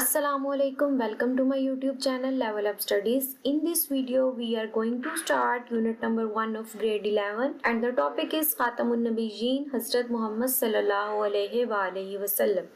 Assalamualaikum, welcome to my YouTube channel Level Up Studies. In this video we are going to start unit number 1 of grade 11 and the topic is Khatamun Nabiyeen Hazrat Muhammad sallallahu alaihi wasallam.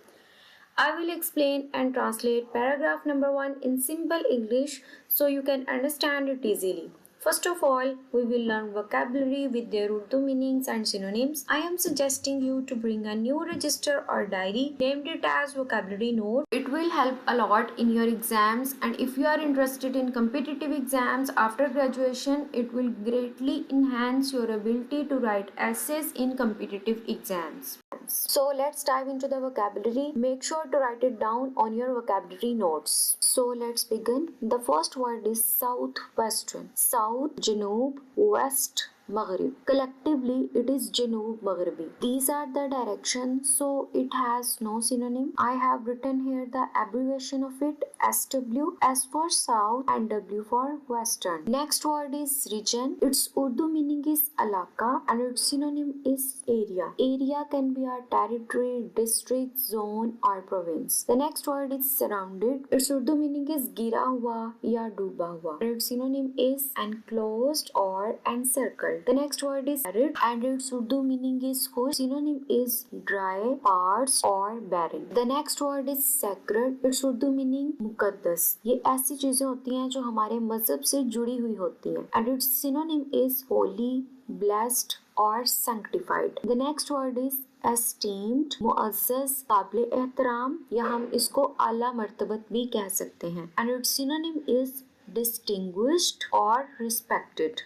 I will explain and translate paragraph number 1 in simple English so you can understand it easily. First of all, we will learn vocabulary with their Urdu meanings and synonyms. I am suggesting you to bring a new register or diary, named it as vocabulary note. It will help a lot in your exams, and if you are interested in competitive exams after graduation, it will greatly enhance your ability to write essays in competitive exams. So let's dive into the vocabulary. Make sure to write it down on your vocabulary notes. So let's begin. The first word is southwestern. South, Janoob, West, Maghrib. Collectively, it is Janoob Maghribi. These are the directions, so it has no synonym. I have written here the abbreviation of it, SW, S for South and W for Western. Next word is region. Its Urdu meaning is alaka and its synonym is area. Area can be a territory, district, zone or province. The next word is surrounded. Its Urdu meaning is gira hua ya duba hua and its synonym is enclosed or encircled. The next word is arid and its Urdu meaning is khush. Synonym is dry, parched or barren. The next word is sacred. Its Urdu meaning मुकद्दस. ये ऐसी चीजें होती हैं जो हमारे मजहब से जुड़ी हुई होती हैं. And its synonym is holy, blessed or sanctified. The next word is esteemed, मुअज़्ज़ज़, काबिल एहतराम या हम इसको आला मर्तबत भी कह सकते हैं. And its synonym is distinguished or respected.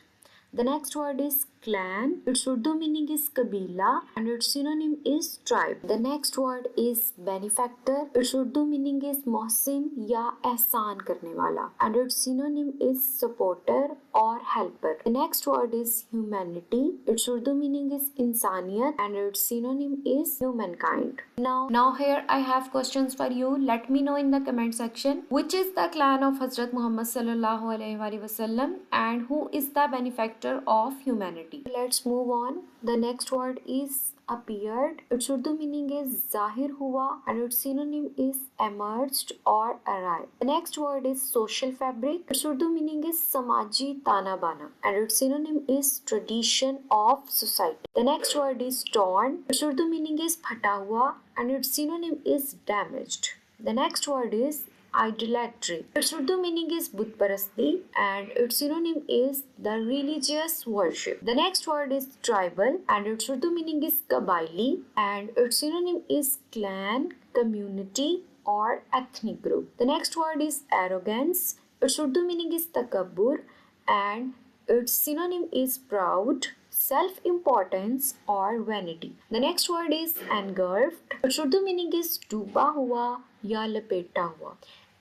The next word is clan. Its Urdu meaning is kabila and its synonym is tribe. The next word is benefactor. Its Urdu meaning is mohsin या एहसान करने वाला and its synonym is supporter or helper. The next word is humanity. Its Urdu meaning is insaniyat and its synonym is humankind. Now here I have questions for you. Let me know in the comment section which is the clan of Hazrat Muhammad sallallahu alaihi wasallam and who is the benefactor of humanity. Let's move on. The next word is appeared. Its Urdu meaning is zahir hua and its synonym is emerged or arrived. The next word is social fabric. Its Urdu meaning is samaji tana bana and its synonym is tradition of society. The next word is torn. Its Urdu meaning is phata hua and its synonym is damaged. The next word is idolatry. Its Urdu meaning is Budparasti and its synonym is the religious worship. The next word is tribal and its Urdu meaning is Kabaili and its synonym is clan, community or ethnic group. The next word is arrogance. Its Urdu meaning is Takabbur and its synonym is proud, self-importance or vanity. The next word is engulfed. Its Urdu meaning is डूबा हुआ या लपेटा हुआ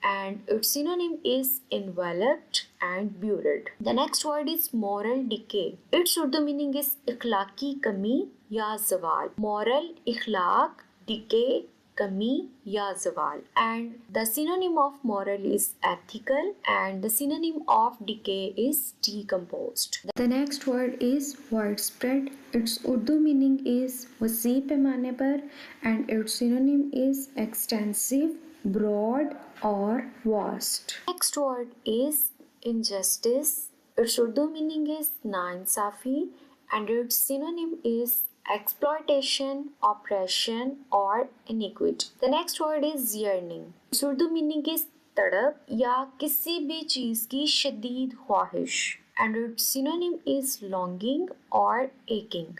and its synonym is enveloped and buried. The next word is moral decay. Its Urdu meaning is ikhlaqi kami ya zawal. Moral, ikhlaq, decay, kami ya zawal. And the synonym of moral is ethical and the synonym of decay is decomposed. The next word is widespread. Its Urdu meaning is wasi paimane par and its synonym is extensive, broad or vast. Next word is injustice. Its Urdu meaning is nainsafi and its synonym is exploitation, oppression or iniquity. The next word is yearning. Its Urdu meaning is तड़प या किसी भी चीज की शदीद ख्वाहिश and its synonym is longing or aching.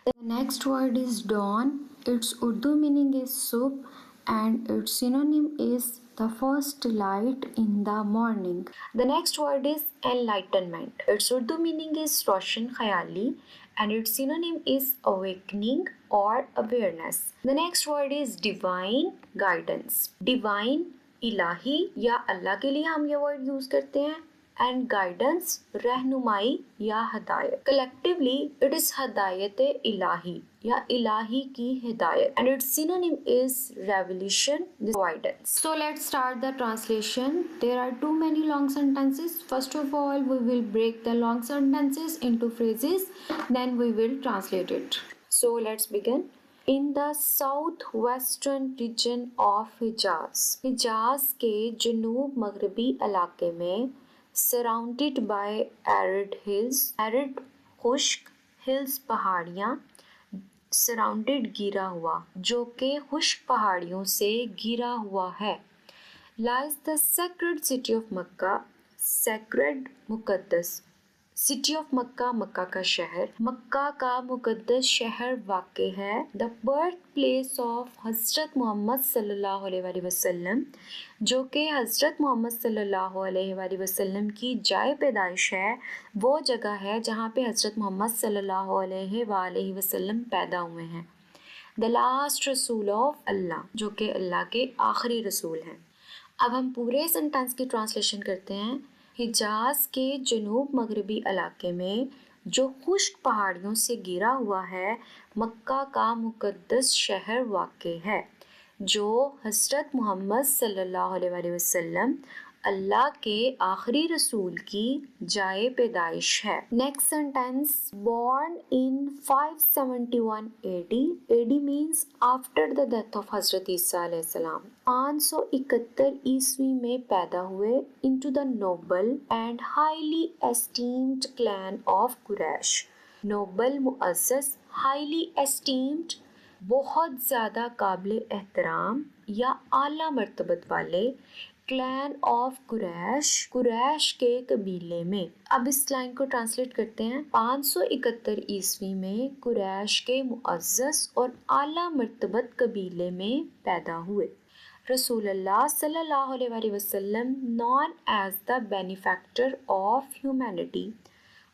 The next word is dawn. Its Urdu meaning is subh and its synonym is the first light in the morning. The next word is enlightenment. Its Urdu meaning is roshan khayali and its synonym is awakening or awareness. The next word is divine guidance. Divine, ilahi या अल्लाह के लिए हम ये word use करते हैं and guidance, रहनुमाई या हदायत. Collectively, it is हदायत इलाही या इलाही की हिदायत and its synonym is revelation, guidance. So let's start the translation. There are too many long sentences. First of all, we will break the long sentences into phrases. Then we will translate it. So let's begin. In the south western region of Hijaz, Hijaz के जनूब मगरबी इलाके में, surrounded by arid hills, arid खुश्क hills पहाड़ियाँ, surrounded घिरा हुआ, जो कि खुश्क पहाड़ियों से घिरा हुआ है, lies the sacred city of Mecca, sacred मुकद्दस सिटी ऑफ मक्का, मक्का का शहर, मक्का का मुकद्दस शहर वाक़ है। द बर्थ प्लेस ऑफ हज़रत मोहम्मद सल्लल्लाहु अलैहि वसल्लम, जो कि हज़रत मोहम्मद सल्लल्लाहु अलैहि वसल्लम की जाए पैदाइश है, वो जगह है जहाँ पे हज़रत मोहम्मद सल्लल्लाहु अलैहि वसल्लम पैदा हुए हैं। द लास्ट रसूल ऑफ अल्लाह, जो कि अल्लाह के आखिरी रसूल हैं। अब हम पूरे सेंटेंस की ट्रांसलेशन करते हैं। हिजाज के जनूब मगरबी इलाके में, जो खुश्क पहाड़ियों से घिरा हुआ है, मक्का का मुकद्दस शहर वाक़ है, जो हज़रत मोहम्मद सल्लल्लाहु अलैहि वसल्लम अल्लाह के आखिरी रसूल की जाए पैदाइश है। Next sentence, born in 571 AD, AD means after the death of हज़रत ईसा अलैहिस्सलाम, 571 ईस्वी में पैदा हुए, into the noble and highly esteemed clan of Quraysh, noble मुअज़्ज़ज़, highly esteemed बहुत ज़्यादा काबिल एहतराम या आला मर्तबत वाले, क्लैन ऑफ कुरैश, कुरैश के कबीले में। अब इस लाइन को ट्रांसलेट करते हैं। 571 ईस्वी में कुरैश के मुअज़्ज़ज़ और आला मर्तबत कबीले में पैदा हुए। रसूलुल्लाह सल्लल्लाहु अलैहि वसल्लम known as the benefactor of humanity,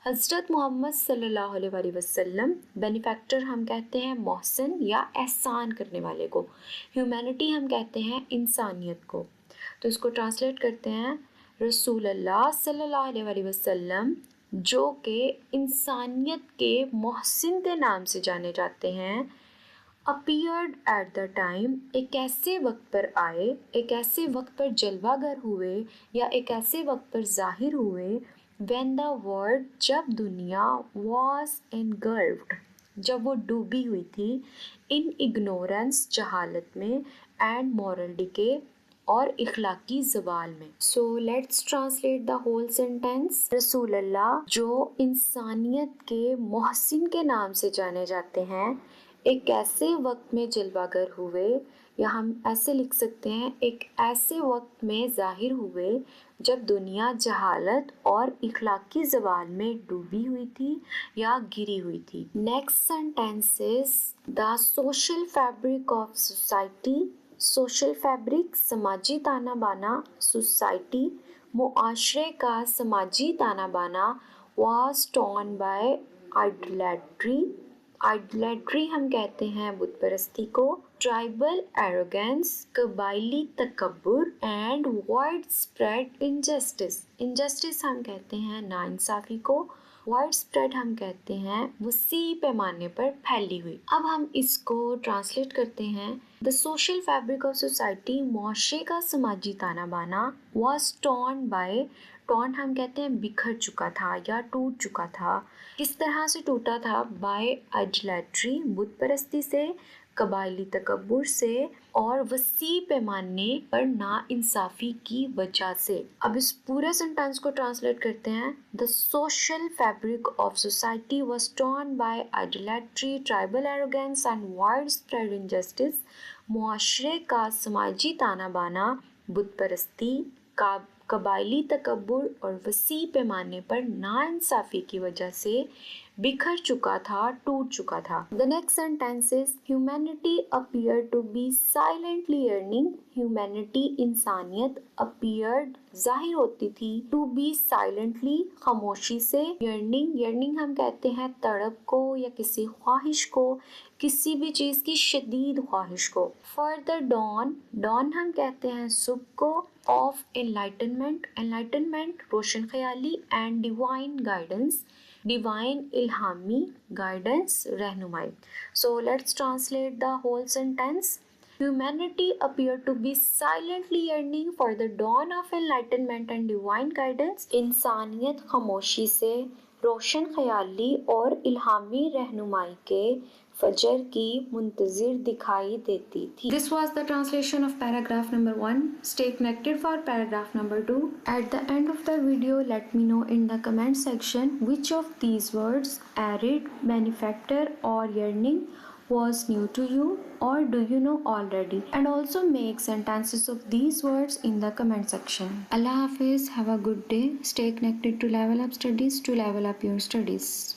हज़रत मोहम्मद सल्लल्लाहु अलैहि वसल्लम, बेनिफैक्टर हम कहते हैं मोहसिन या एहसान करने वाले को, ह्यूमैनिटी हम कहते हैं इंसानियत को। तो इसको ट्रांसलेट करते हैं, रसूलुल्लाह सल्लल्लाहु अलैहि वसल्लम, जो कि इंसानियत के मोहसिन के नाम से जाने जाते हैं, अपीयर्ड एट द टाइम, एक ऐसे वक्त पर आए, एक ऐसे वक्त पर जलवागर हुए या एक ऐसे वक्त पर जाहिर हुए, when the world, जब दुनिया, was engulfed, जब वो डूबी हुई थी, in ignorance, जहालत में, and moral decay, और इखलाकी ज़वाल में। So let's translate the whole sentence. रसूलुल्लाह, जो इंसानियत के मोहसिन के नाम से जाने जाते हैं, एक ऐसे वक्त में जलवागर हुए, या हम ऐसे लिख सकते हैं, एक ऐसे वक्त में ज़ाहिर हुए जब दुनिया जहालत और इखलाकी ज़वाल में डूबी हुई थी या गिरी हुई थी। Next sentence is the social fabric of society, social fabric समाजी ताना बाना, सोसाइटी मुआशरे का समाजी ताना बाना, was torn by idolatry, आइडलेट्री हम कहते हैं बुत परस्ती को, ट्राइबल एरोगेंस कबाइली तकब्बुर, and wide spread injustice, injustice हम कहते हैं नाइंसाफ़ी को, वाइड स्प्रेड हम कहते हैं वसी पैमाने पर फैली हुई। अब हम इसको ट्रांसलेट करते हैं। The social fabric of society, मुआशरे का समाजी ताना बाना, वॉज टॉर्न बाय, टॉर्न हम कहते हैं बिखर चुका था या टूट चुका था। किस तरह से टूटा था? बाय आइडलेट्री, बुत परस्ती से, कबायली तकब्बुर से, और वसी पैमाने पर नाइंसाफ़ी की वजह से। अब इस पूरे सेंटेंस को ट्रांसलेट करते हैं। The social fabric of society was torn by idolatry, tribal arrogance and wide spread injustice, मुआशरे का समाजी ताना बाना, बुत परस्ती, कबायली तकब्बुर और वसी पैमाने पर नाइंसाफ़ी की वजह से बिखर चुका था, टूट चुका था। The next sentence is humanity appear to be silently earning, humanity इंसानियत अपीयर्ड जाहिर होती थी, टू बी साइलेंटली खामोशी से, यर्निंग, यर्निंग हम कहते हैं तड़प को या किसी ख्वाहिश को, किसी भी चीज़ की शदीद ख्वाहिश को। फॉर द डॉन, डॉन हम कहते हैं सुबह को, ऑफ एनलाइटनमेंट, एनलाइटनमेंट रोशन ख्याली, एंड डिवाइन गाइडेंस, डिवाइन इल्हामी, गाइडेंस रहनुमाई। So let's translate the whole sentence. Humanity appeared to be silently yearning for the dawn of enlightenment and divine guidance. इंसानियत खामोशी से रोशन ख्याली और इल्हामी रहनुमाई के फजर की मुंतजिर दिखाई देती थी. This was the translation of paragraph number 1. Stay connected for paragraph number 2. At the end of the video, let me know in the comment section which of these words, arid, benefactor or yearning, was new to you or do you know already, and also make sentences of these words in the comment section. Allah Hafiz, have a good day. Stay connected to Level Up Studies to level up your studies.